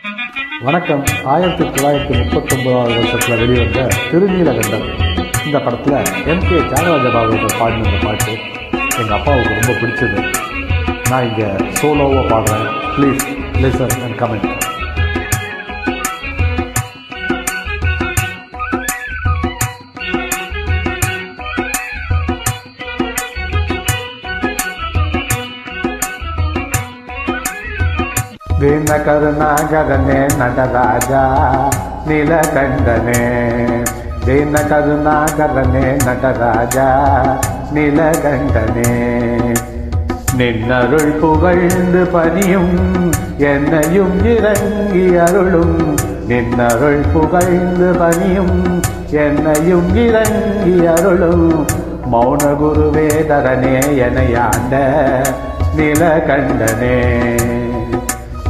வணக்கம். 1939 வருஷத்தில் வெளிவந்த திருநீலகண்டம் இந்த படத்தில் எம்.கே. தியாகராஜபாபு பாடின இந்த பாட்டு எங்கள் அப்பாவுக்கு ரொம்ப பிடிச்சது. நான் இங்கே சோலோவாக பாடுறேன். Please listen and comment. ದೀನ ಕರುಣಾಕರನೇ ನಟರಾಜ ನೀಲಕಂಠನೇ, ದೀನ ಕರುಣಾಕರನೇ ನಟರಾಜ நீலகண்டனே, நின்னருள் புகழ்ந்து பணியும் என்னையும் இறங்கி அருளும், நின்னருள் புகழ்ந்து பணியும் என்னையும் இறங்கி அருளும், மௌன குருவேதரனே எனையாண்ட நீலகண்டனே,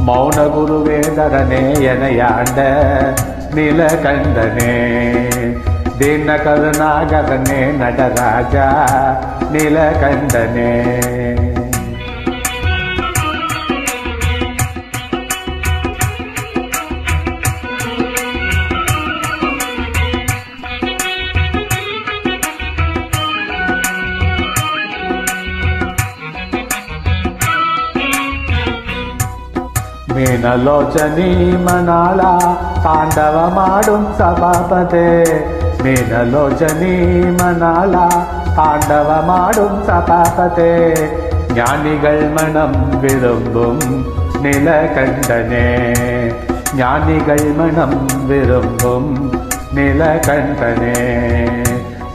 மௌன குருவேதரனே எனையாண்ட நீலகண்டனே, ದೀನ ಕರುಣಾಕರನೇ ನಟರಾಜ ನೀಲಕಂಠನೇ. ಮೀನಲೋಚನಿ ಮನಾಳ ತಾಂಡವ ಮಾಡುಂ ಸಭಾಪತೆ, மீனலோச்சனி மணாள தாண்டவ மாடும் சபாபதே, ஞானிகள் மனம் விரும்பும் நீலகண்டனே, ஞானிகள் மனம் விரும்பும் நீலகண்டனே,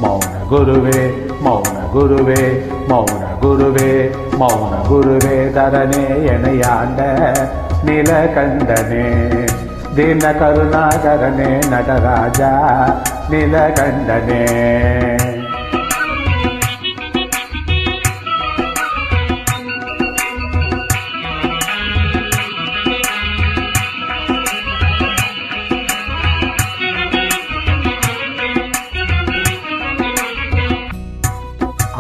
மௌன குருவே மௌன குருவே மௌன குருவே மௌன குருவே தரனே எனையாண்ட நீலகண்டனே, ದೀನ ಕರುಣಾಕರನೇ ನಟರಾಜ ನೀಲಕಂಠನೇ.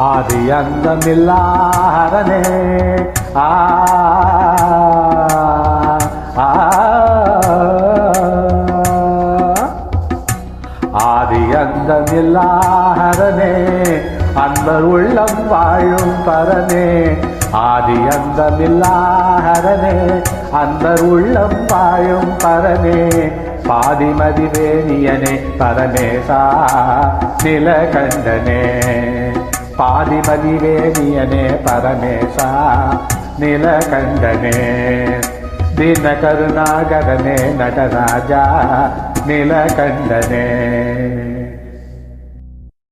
ಆದಿ ಅಂದಮಿಲ್ಲಾರನೇ ಆ ஆதி அந்தமில்லாஹரனே அன்பர் உள்ளம் வாழும் பரனே, ஆதி அந்தமில்லாஹரனே அன்பர் உள்ளம் வாழும் பரனே, பாதிமதிவேணியனே பரமேசா நீலகண்டனே, பாதிமதிவேணியனே பரமேசா நீலகண்டனே, ದೀನ ಕರುಣಾಕರನೇ ನಟರಾಜ ನೀಲಕಂಠನೇ.